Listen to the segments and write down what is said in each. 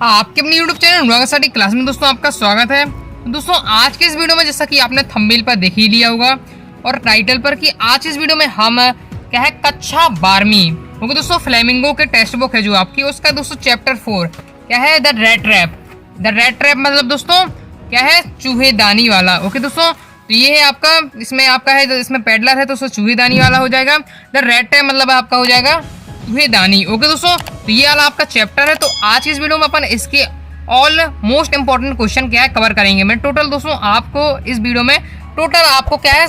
आपके अपने YouTube channel अनुराग study class में दोस्तों आपका स्वागत है। दोस्तों आज के इस वीडियो में जैसा कि आपने थंबनेल पर देख ही लिया होगा और टाइटल पर कि आज इस वीडियो में हम क्या है कक्षा 12वीं ओके दोस्तों फ्लेमिंगो के टेक्स्ट बुक है जो आपकी उसका दोस्तों चैप्टर 4 क्या है the rate trap. The rate trap मतलब दोस्तों क्या है चूहेदानी वाला। ओके दोस्तों तो ये है आपका, इसमें आपका है इसमें पेडलर है तो चूहेदानी वाला हो जाएगा। द रेट ट्रैप मतलब आपका हो जाएगा चूहेदानी। ओके दोस्तों तो ये वाला आपका चैप्टर है। तो आज की इस वीडियो में अपन इसके ऑल मोस्ट इंपॉर्टेंट क्वेश्चन क्या है कवर करेंगे। मैं टोटल दोस्तों आपको इस वीडियो में टोटल आपको क्या है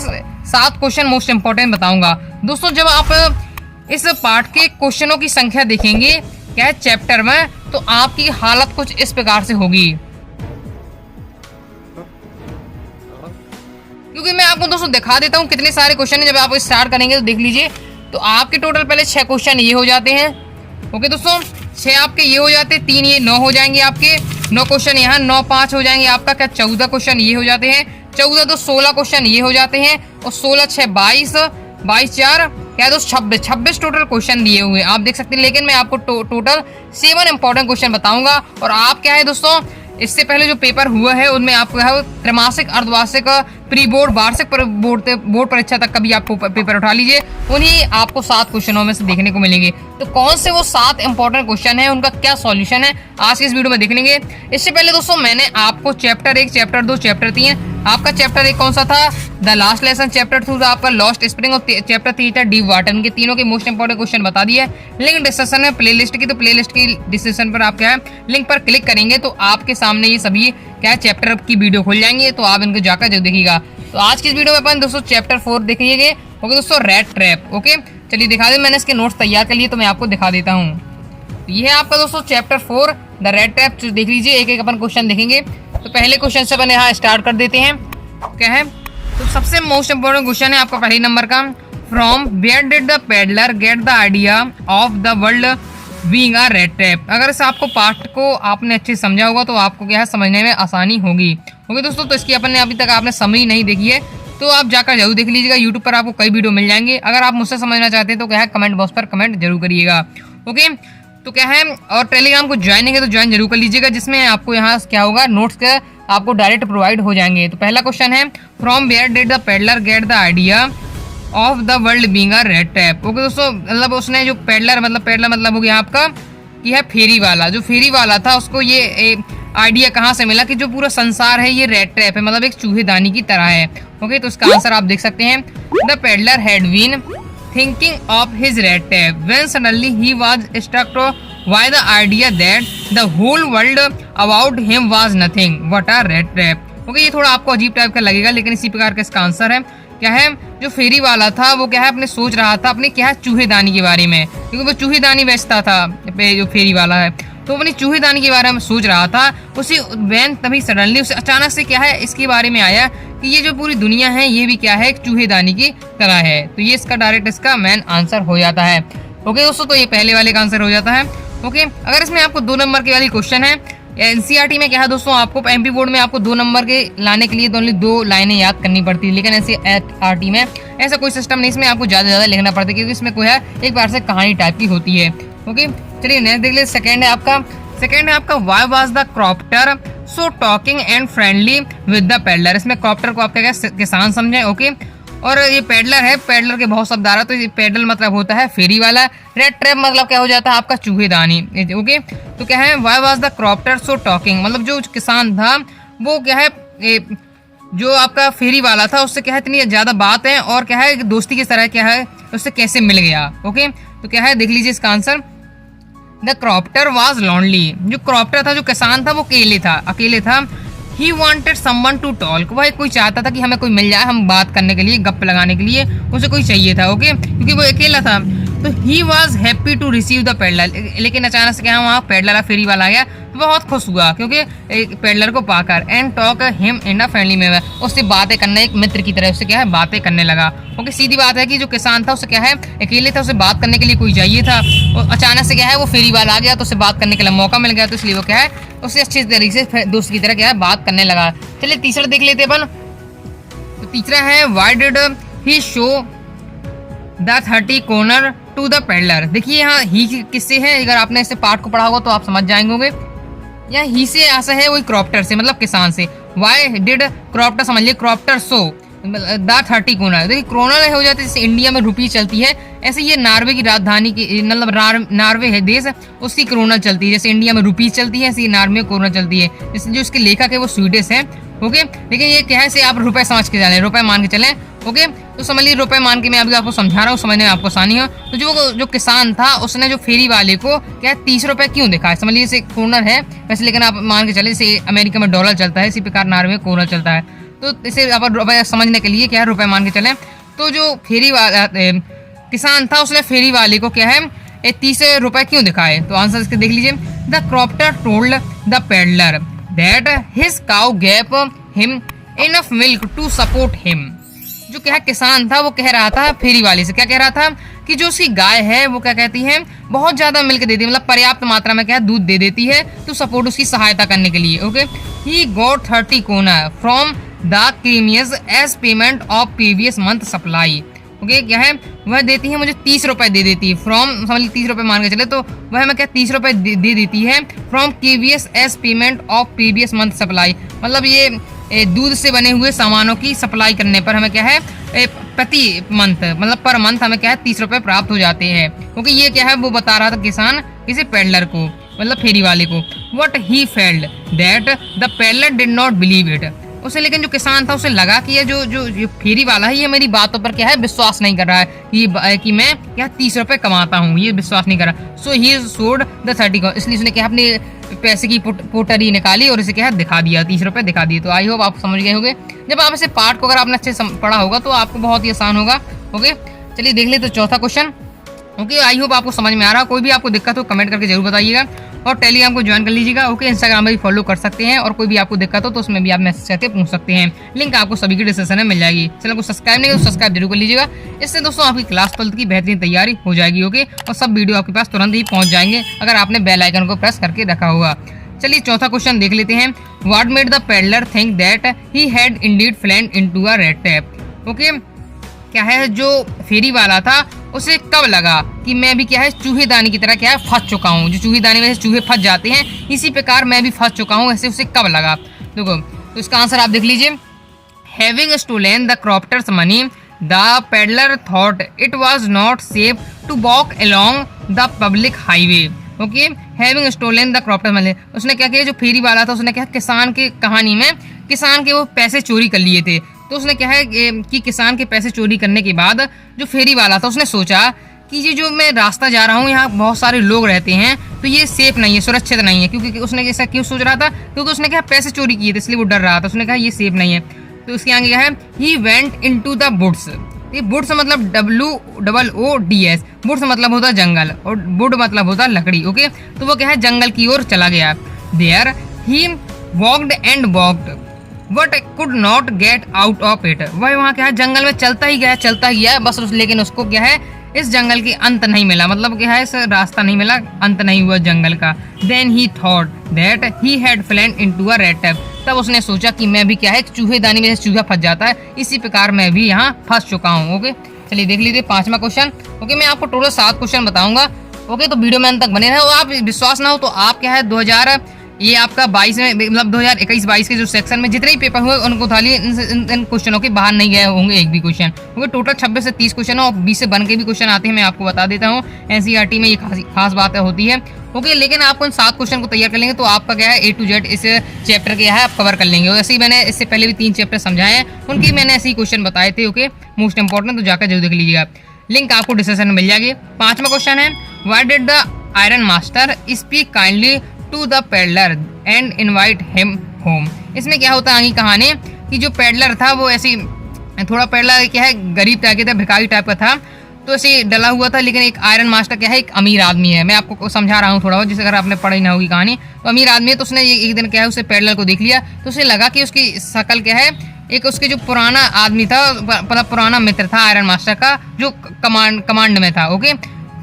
7 क्वेश्चन मोस्ट इंपॉर्टेंट बताऊंगा। दोस्तों जब आप इस पार्ट के क्वेश्चनों की संख्या देखेंगे क्या है चैप्टर में तो आपकी हालत कुछ इस प्रकार से होगी, क्योंकि मैं आपको दोस्तों दिखा देता हूँ कितने सारे क्वेश्चन है। जब आप स्टार्ट करेंगे तो देख लीजिए तो आपके टोटल पहले 6 क्वेश्चन ये हो जाते हैं। ओके दोस्तों 6 आपके ये हो जाते हैं, 3 ये 9 हो जाएंगे आपके 9 क्वेश्चन यहाँ 9 5 हो जाएंगे आपका क्या 14 क्वेश्चन ये हो जाते हैं। 14 तो 16 क्वेश्चन ये हो जाते हैं और 16 6 22 22 4 क्या दोस्तों 26 टोटल क्वेश्चन दिए हुए आप देख सकते हैं। लेकिन मैं आपको टोटल 7 इंपॉर्टेंट क्वेश्चन बताऊंगा। और आप क्या है दोस्तों इससे पहले जो पेपर हुआ है उनमें आपको है त्रैमासिक अर्धवार्षिक प्री बोर्ड वार्षिक बोर्ड परीक्षा तक का भी आपको पेपर उठा लीजिए, उन्हीं आपको 7 क्वेश्चनों में से देखने को मिलेंगे। तो कौन से वो 7 इंपॉर्टेंट क्वेश्चन है उनका क्या सॉल्यूशन है आज की इस वीडियो में देखेंगे। इससे पहले दोस्तों मैंने आपको चैप्टर 1 चैप्टर 2 चैप्टर 3 आपका चैप्टर 1 कौन सा था द लास्ट लेसन, चैप्टर 2 था आपका लॉस्ट स्प्रिंग और चैप्टर 3 था डीप वाटर। इनके तीनों के मोस्ट इंपॉर्टेंट क्वेश्चन बता दिए। लिंक डिस्क्रिप्शन में प्लेलिस्ट की, तो प्लेलिस्ट की डिस्क्रिप्शन पर आप क्या है लिंक पर क्लिक करेंगे तो आपके सामने ये सभी क्या है चैप्टर की वीडियो खुल जाएंगे, तो आप इनको जाकर जरूर देखिएगा। तो आज की इस वीडियो में अपन दोस्तों चैप्टर 4 देखिएगा। ओके दोस्तों रेट ट्रैप। ओके चलिए दिखा दे, मैंने इसके नोट्स तैयार कर लिए तो मैं आपको दिखा देता हूँ। ये है आपका दोस्तों चैप्टर 4 द रेट ट्रैप। देख लीजिए एक एक अपन क्वेश्चन देखेंगे। तो पहले क्वेश्चन से अपन यहाँ स्टार्ट कर देते हैं। क्या है तो सबसे मोस्ट इंपोर्टेंट क्वेश्चन है आपका पहले नंबर का, from where did the peddler get the idea of the world being a rat trap. अगर इस आपको पार्ट को आपने अच्छे समझा होगा तो आपको क्या है समझने में आसानी होगी। ओके दोस्तों तो इसकी अपन ने अभी तक आपने समरी नहीं देखी है तो आप जाकर जरूर देख लीजिएगा। यूट्यूब पर आपको कई वीडियो मिल जाएंगे। अगर आप मुझसे समझना चाहते हैं तो क्या है कमेंट बॉक्स पर कमेंट जरूर करिएगा। ओके तो क्या है और टेलीग्राम को ज्वाइन है तो ज्वाइन जरूर कर लीजिएगा, जिसमें आपको यहाँ क्या होगा नोट्स का आपको डायरेक्ट प्रोवाइड हो जाएंगे। तो पहला क्वेश्चन है from where did the peddler get the idea of the world being a rat trap. Okay दोस्तों मतलब उसने जो पेडलर मतलब हो गया आपका ये है फेरी वाला, जो फेरी वाला था उसको ये आइडिया कहाँ से मिला कि जो पूरा संसार है ये रेट ट्रैप है, मतलब एक चूहेदानी की तरह है। ओके तो इसका आंसर आप देख सकते हैं the peddler had been thinking of his rat trap when suddenly he was struck by the idea that the whole world about him was nothing what a rat trap. Okay ये थोड़ा आपको अजीब type का लगेगा लेकिन इसी प्रकार का इसका आंसर है। क्या है जो फेरी वाला था वो क्या है अपने सोच रहा था अपने क्या है चूहेदानी के बारे में, क्योंकि वो चूहेदानी बेचता था जो फेरी वाला है तो अपनी चूहेदानी के बारे में सोच रहा था। उसी वैन तभी सडनली उसे अचानक से क्या है इसके बारे में आया कि ये जो पूरी दुनिया है ये भी क्या है एक चूहेदानी की तरह है। तो ये इसका डायरेक्ट इसका मेन आंसर हो जाता है। ओके दोस्तों तो ये पहले वाले का आंसर हो जाता है। ओके अगर इसमें आपको 2 नंबर की वाली क्वेश्चन है एनसीईआरटी में क्या है दोस्तों आपको एमपी बोर्ड में आपको 2 नंबर के लाने के लिए तो ओनली 2 लाइनें याद करनी पड़ती है, लेकिन एनसीईआरटी में ऐसा कोई सिस्टम नहीं, इसमें आपको ज्यादा लिखना पड़ता है क्योंकि इसमें कोई है एक बार से कहानी टाइप की होती है। ओके चलिए नेक्स्ट देख ले। सेकंड है आपका why was the क्रॉप्टर so talking and friendly with the peddler. इसमें क्रॉप्टर को आप क्या किसान समझे। ओके और ये पेडलर है, पेडलर के बहुत शब्द आ रहा है तो ये पेडल मतलब होता है फेरी वाला, रेड ट्रैप मतलब क्या हो जाता है आपका चूहेदानी। ओके तो क्या है why was the क्रॉप्टर so talking मतलब जो किसान था वो क्या है जो आपका फेरी वाला था उससे क्या है इतनी ज्यादा बात है और क्या है दोस्ती की तरह क्या है उससे कैसे मिल गया। ओके तो क्या है देख लीजिए इसका answer the crofter was lonely. जो क्रॉप्टर था जो किसान था वो अकेले था। He wanted someone to talk, वह कोई चाहता था कि हमें कोई मिल जाए हम बात करने के लिए गप लगाने के लिए उसे कोई चाहिए था। ओके क्योंकि वो अकेला था तो he was happy to receive the peddler. लेकिन अचानक से क्या वहाँ पेडलर फेरी वाला आ गया तो बहुत खुश हुआ क्योंकि पेडलर को पाकर and talk him in a friendly manner, उससे बातें करने एक मित्र की तरह उससे क्या है बातें करने लगा। ओके सीधी बात है कि जो किसान था उसे क्या है अकेले था उसे बात करने के लिए कोई चाहिए था और अचानक से क्या है वो फेरी वाला आ गया तो उसे बात करने के लिए मौका मिल गया तो इसलिए वो क्या है उससे अच्छे तरीके से दोस्त की तरह क्या है बात करने लगा। चलिए तीसरा देख लेते अपन। तो तीसरा है why did he show the 30 kronor to the peddler. देखिए यहाँ ही किससे है, अगर आपने इसे पार्ट को पढ़ा होगा तो आप समझ जाएंगे। या ही से आशा है वही क्रॉप्टर से, मतलब किसान से। वाई डिड क्रॉप्टर, समझ लिए क्रॉप्टर सो द 30 क्रोनर। देखिए क्रोनर हो जाते हैं, जैसे इंडिया में रुपी चलती है, ऐसे ये नॉर्वे की राजधानी की, मतलब नॉर्वे है देश, उसकी क्रोनर चलती है। जैसे इंडिया में रुपी चलती है, ऐसे नॉर्वे में क्रोनर चलती है। जैसे जो इसके लेखक है वो स्वीडिश है। ओके, लेकिन ये क्या है से आप रुपए समझ के जाने, रुपए मान के चलें। ओके, तो समझ लीजिए रुपए मान के मैं अभी आपको समझा रहा हूँ, समझने में आपको आसानी हो। तो जो किसान था उसने जो फेरी वाले को क्या 30 रुपए क्यों दिखाया, समझ लीजिए क्रोनर है वैसे, लेकिन आप मान के चले जैसे अमेरिका में डॉलर चलता है, इसी प्रकार नॉर्वे में क्रोनर चलता है। तो इसे आप रुपए समझने के लिए क्या है रुपए मान के चले। तो जो फेरी वाला किसान था उसने फेरी वाले को क्या है 30 रुपए क्यों दिखाए, तो आंसर इसके देख लीजिए। The crofter told the peddler that his cow gave him enough milk to support him. जो क्या किसान था वो कह रहा था फेरी वाले से, क्या कह रहा था कि जो उसकी गाय है वो क्या कहती है बहुत ज्यादा मिल्क देती है, मतलब पर्याप्त मात्रा में क्या दूध दे देती है, तो सपोर्ट उसकी सहायता करने के लिए। Okay, he got 30 kroner from the creamery's as payment of previous month supply. Okay, क्या है वह देती है मुझे 30 रुपए दे देती है फ्रॉम, समझ लीजिए 30 रुपए मान के चले, तो वह हमें क्या 30 रुपए दे देती है from KVS as payment of previous month supply. मतलब ये दूध से बने हुए सामानों की सप्लाई करने पर हमें क्या है प्रति मंथ, मतलब पर मंथ हमें क्या है 30 रुपए प्राप्त हो जाते हैं। क्योंकि ये क्या है वो बता रहा था किसान किसी पेडलर को, मतलब फेरी वाले को। What he failed that the peddler did not believe it. उसे लेकिन जो किसान था उसे लगा कि ये जो फेरी वाला है ये मेरी बातों पर क्या है विश्वास नहीं कर रहा है कि मैं क्या 30 रुपए कमाता हूँ, ये विश्वास नहीं कर रहा। सो ही सोल्ड द 30, इसलिए उसने क्या अपने पैसे की पोटरी निकाली और इसे क्या है दिखा दिया, 30 रुपए दिखा दिए। तो आई होप आप समझ गए होंगे। जब आप इसे पार्ट को अगर आपने अच्छे से पढ़ा होगा तो आपको बहुत ही आसान होगा। ओके, चलिए देख ले तो चौथा क्वेश्चन। ओके, आई होप आपको समझ में आ रहा। कोई भी आपको दिक्कत हो कमेंट करके जरूर बताइएगा और टेलीग्राम को ज्वाइन कर लीजिएगा। ओके, इंस्टाग्राम में भी फॉलो कर सकते हैं और कोई भी आपको दिक्कत हो तो उसमें भी आप मैसेज करके पूछ सकते हैं। लिंक आपको सभी की डिस्क्रिप्शन में मिल जाएगी। चैनल को सब्सक्राइब नहीं तो सब्सक्राइब जरूर कर लीजिएगा। इससे दोस्तों आपकी क्लास 12 की बेहतरीन तैयारी हो जाएगी। ओके, और सब वीडियो आपके पास तुरंत ही पहुंच जाएंगे अगर आपने बेल आइकन को प्रेस करके रखा होगा। चलिए चौथा क्वेश्चन देख लेते हैं। What made the peddler think that he had Indeed फ्लैन into a rat tap. Okay, क्या है जो फेरी वाला था उसे कब लगा कि मैं भी क्या है चूहेदानी की तरह क्या है फंस चुका हूँ। जो चूहेदानी में से चूहे फंस जाते हैं इसी प्रकार मैं भी फंस चुका हूँ, ऐसे उसे कब लगा। देखो तो इसका आंसर आप देख लीजिए। Having stolen the cropper's money the peddler thought it was not safe to walk along the public highway. Okay, having stolen the cropper's money, उसने क्या किया जो फेरी वाला था उसने क्या किसान की कहानी में किसान के वो पैसे चोरी कर लिए थे। तो उसने क्या है कि किसान के पैसे चोरी करने के बाद जो फेरी वाला था उसने सोचा कि ये जो मैं रास्ता जा रहा हूँ यहाँ बहुत सारे लोग रहते हैं तो ये सेफ नहीं है, सुरक्षित नहीं है। क्योंकि उसने ऐसा क्यों सोच रहा था, क्योंकि उसने क्या पैसे चोरी किए थे इसलिए वो डर रहा था। उसने कहा ये सेफ नहीं है। तो उसके आगे क्या है he went into the woods. ये वुड्स मतलब WOODS, वुड्स मतलब होता है जंगल और वुड मतलब होता है लकड़ी। ओके, तो वो क्या है जंगल की ओर चला गया। There he walked and walked but could not get out of it. वह वहाँ क्या है जंगल में चलता ही गया बस लेकिन उसको क्या है इस जंगल के अंत नहीं मिला, मतलब क्या है इस रास्ता नहीं मिला, अंत नहीं हुआ जंगल का। Then he thought that he had fallen into a rat trap. तब उसने सोचा कि मैं भी क्या है चूहेदानी में चूहा फंस जाता है इसी प्रकार मैं भी यहाँ फंस चुका हूँ। ओके, चलिए देख लीजिए पांचवा क्वेश्चन। ओके, मैं आपको टोटल 7 क्वेश्चन बताऊंगा। ओके, तो वीडियो में अंत तक बने रहे। और आप विश्वास ना हो तो आप क्या है 2000 ये आपका 22 में मतलब 2021-22 के जो सेक्शन में जितने भी पेपर हुए उनको उठा लिए, इन क्वेश्चनों के बाहर नहीं गए होंगे एक भी क्वेश्चन। क्योंकि टोटल 26 से 30 क्वेश्चन है और 20 से बन के भी क्वेश्चन आते हैं, मैं आपको बता देता हूँ। NCERT में ये खास बात होती है। ओके, लेकिन आपको इन 7 क्वेश्चन को तैयार कर लेंगे तो आपका क्या है A to Z इस चैप्टर के है आप कवर कर लेंगे। वैसे ही मैंने इससे पहले भी 3 चैप्टर समझाए हैं, उनकी मैंने ऐसे ही क्वेश्चन बताए थे। ओके, मोस्ट इंपॉर्टेंट, तो जाकर जरूर देख लीजिएगा। लिंक आपको डिस्क्रिप्शन में मिल जाएगी। 5वां क्वेश्चन है why did the iron master speak kindly to the peddler and invite him home. इसमें क्या होता है आगे कहानी कि जो पेडलर था वो ऐसी थोड़ा पेडलर क्या है गरीब टाइप का था, भिखारी टाइप का था, तो ऐसे डला हुआ था। लेकिन एक आयरन मास्टर क्या है एक अमीर आदमी है, मैं आपको समझा रहा हूँ थोड़ा बहुत, जैसे अगर आपने पढ़ी ना होगी कहानी। तो अमीर आदमी है तो उसने एक दिन क्या है उसे पेडलर को देख लिया तो उसे लगा कि उसकी शक्ल क्या है एक उसके जो पुराना आदमी था मतलब पुराना मित्र था आयरन मास्टर का जो कमांड में था। ओके,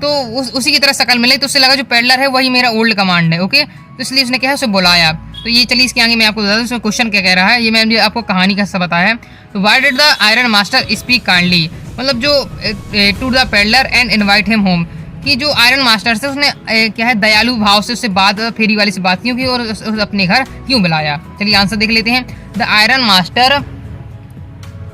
तो उसी की तरह शक्ल मिली तो उससे लगा जो पेडलर है वही मेरा ओल्ड कमांड है। ओके, तो इसलिए उसने क्या है उसे बुलाया। तो ये चलिए इसके आगे मैं आपको बता दूं इसमें क्वेश्चन क्या कह रहा है, ये मैंने आपको कहानी का हिस्सा बताया है। तो why did the iron master speak kindly, मतलब जो to the peddler and invite him home, कि जो आयरन मास्टर से उसने क्या है दयालु भाव से उससे बात, फेरी वाली से बात क्यों की और अपने घर क्यों बुलाया। चलिए आंसर देख लेते हैं। The iron master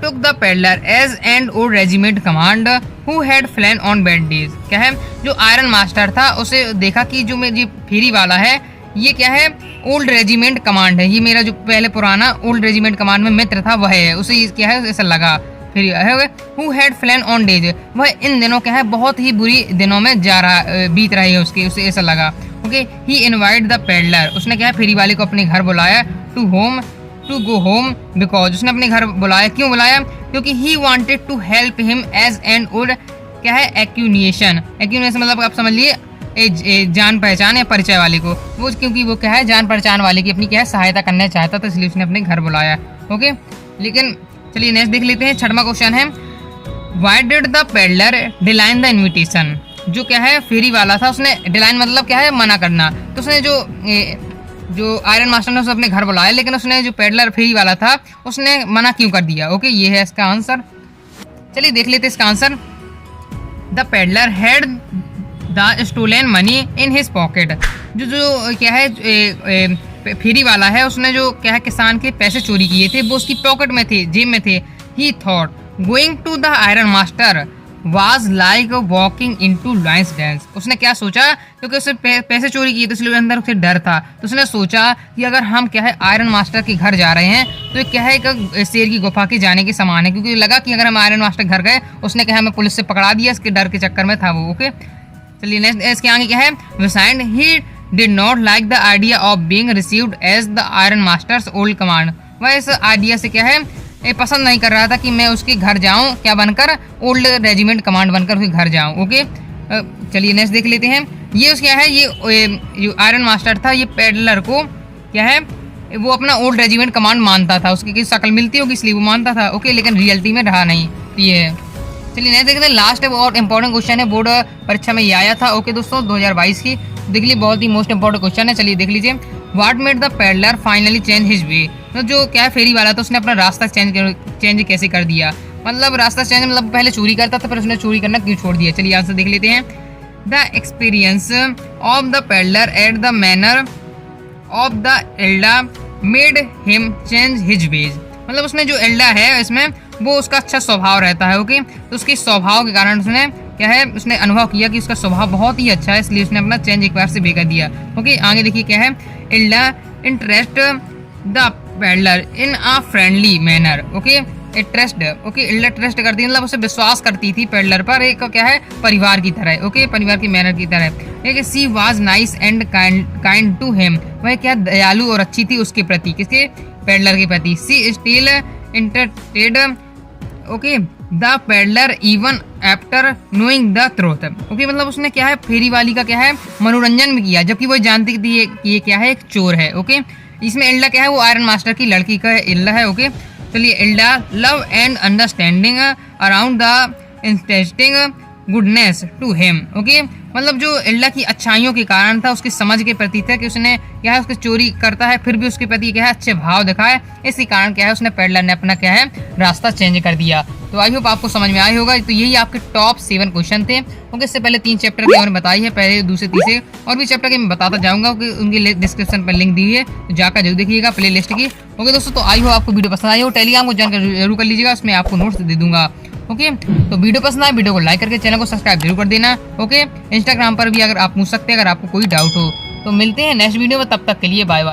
took the peddler as and old regiment comrade who had fallen on bad days. क्या है, जो आयरन मास्टर था उसे देखा कि जो मेरी फेरी वाला है ये क्या है ओल्ड रेजिमेंट कमांड है, ये मेरा जो पहले पुराना ओल्ड रेजिमेंट कमांड में मित्र था वह है, उसे क्या है ऐसा लगा। फिर who had fallen on days, वह इन दिनों क्या है बहुत ही बुरी दिनों में जा रहा बीत रही है उसके, उसे ऐसा लगा। Okay, he invite the peddler, उसने क्या है फेरी वाले को अपने घर बुलाया। टू गो होम बिकॉज, उसने अपने घर बुलाया, क्यों बुलाया, क्योंकि he wanted to help him as an old क्या है एक्यूनिएशन मतलब आप समझ लिए जान पहचान या परिचय वाले को, वो क्योंकि वो क्या है जान पहचान वाले की अपनी क्या है सहायता करना चाहता था, इसलिए उसने अपने घर बुलाया। ओके, लेकिन चलिए नेक्स्ट देख लेते हैं। 6वां क्वेश्चन है why did the peddler decline the invitation. जो क्या है फेरी वाला था उसने डिक्लाइन मतलब क्या है मना करना, तो उसने जो आयरन मास्टर ने उसे अपने घर बुलाया, लेकिन उसने जो पेडलर फेरी वाला था उसने मना क्यों कर दिया। ओके, ये है इसका आंसर। चलिए देख लेते हैं इसका answer. The peddler had the stolen money in his pocket. जो क्या है फेरी वाला है उसने जो क्या है किसान के पैसे चोरी किए थे वो उसकी पॉकेट में थे, जेब में थे। He thought going to the iron master was like walking into lions dens. उसने क्या सोचा, क्योंकि उसने पैसे चोरी किए तो इसलिए अंदर उसे डर था, तो उसने सोचा कि अगर हम क्या है आयरन मास्टर के घर जा रहे हैं तो क्या है एक शेर की गुफा के जाने के समान है, क्योंकि लगा कि अगर हम आयरन मास्टर घर गए उसने क्या हमें पुलिस से पकड़ा दिया, इसके डर के चक्कर में था वो। ओके, चलिए नेक्स्ट इसके आगे क्या है विसाइंड ही did not like the idea of being received as the Iron Master's old command। वह इस आइडिया से क्या है पसंद नहीं कर रहा था कि मैं उसके घर जाऊं क्या बनकर, ओल्ड रेजिमेंट कमांड बनकर उसके घर जाऊं। ओके, चलिए नेक्स्ट देख लेते हैं। ये क्या है ये जो आयरन मास्टर था ये पेडलर को क्या है वो अपना ओल्ड रेजिमेंट कमांड मानता था, उसकी शक्ल मिलती होगी इसलिए वो मानता था। ओके, लेकिन रियलिटी में रहा नहीं। ये है, चलिए नेक्स्ट देखते हैं। लास्ट है और इंपॉर्टेंट क्वेश्चन है, बोर्ड परीक्षा में ये आया था। ओके दोस्तों 2022 की, देख लीजिए बहुत ही मोस्ट इंपॉर्टेंट क्वेश्चन है। चलिए देख लीजिए। What made the peddler finally change his way. तो जो क्या है फेरी वाला था उसने अपना रास्ता चेंज कैसे कर दिया, मतलब रास्ता चेंज मतलब पहले चोरी करता था फिर उसने चोरी करना क्यों छोड़ दिया। चलिए आंसर देख लेते हैं। The experience of the peddler at the manner of the एल्डा made him change his ways. मतलब उसने जो एल्डा है इसमें वो उसका अच्छा स्वभाव रहता है। ओके, तो उसके स्वभाव के कारण उसने क्या है उसने अनुभव किया कि उसका स्वभाव बहुत ही अच्छा है, इसलिए उसने अपना चेंज एक बार से बेकर दिया। ओके, आगे देखिए क्या है एल्डा interest the peddler in a friendly manner. Okay, trust. Okay, एल्डा ट्रस्ट करती है मतलब उसे विश्वास करती थी पेडलर पर एक क्या है परिवार की तरह। ओके, परिवार की मैनर की तरह। She was nice and kind to him, वह क्या दयालु और अच्छी थी उसके प्रति, किसके पेडलर के प्रति। She still interested okay the peddler even after knowing the truth. Okay, मतलब उसने क्या है फेरी वाली का क्या है मनोरंजन भी किया जबकि वो जानती थी कि ये क्या है एक चोर है। ओके, इसमें एल्डा क्या है वो आयरन मास्टर की लड़की का एल्डा है। ओके, चलिए एल्डा love and understanding around the interesting goodness to him. Okay, मतलब जो एल्डा की अच्छाइयों के कारण था उसकी समझ के प्रति था कि उसने क्या है उसकी चोरी करता है फिर भी उसके प्रति क्या है अच्छे भाव दिखाए, इसी कारण क्या है उसने पेडलर ने अपना क्या है रास्ता चेंज कर दिया। तो आई होप आपको समझ में आया होगा। तो यही आपके टॉप 7 क्वेश्चन थे। ओके, इससे पहले 3 चैप्टर के मैंने बताई है, पहले दूसरे तीसरे और भी चैप्टर के मैं बताता जाऊंगा कि उनकी डिस्क्रिप्शन पर लिंक दी है, तो जाकर जरूर देखिएगा प्ले लिस्ट की। ओके दोस्तों, तो आई होप आपको वीडियो पसंद आई हो, टेलीग्राम को जानकर जरूर कर लीजिएगा, उसमें आपको नोट्स दे दूंगा। ओके, तो वीडियो पसंद आए वीडियो को लाइक करके चैनल को सब्सक्राइब जरूर कर देना। ओके, इंस्टाग्राम पर भी अगर आप पूछ सकते हैं अगर आपको कोई डाउट हो। तो मिलते हैं नेक्स्ट वीडियो में, तब तक के लिए बाय बाय।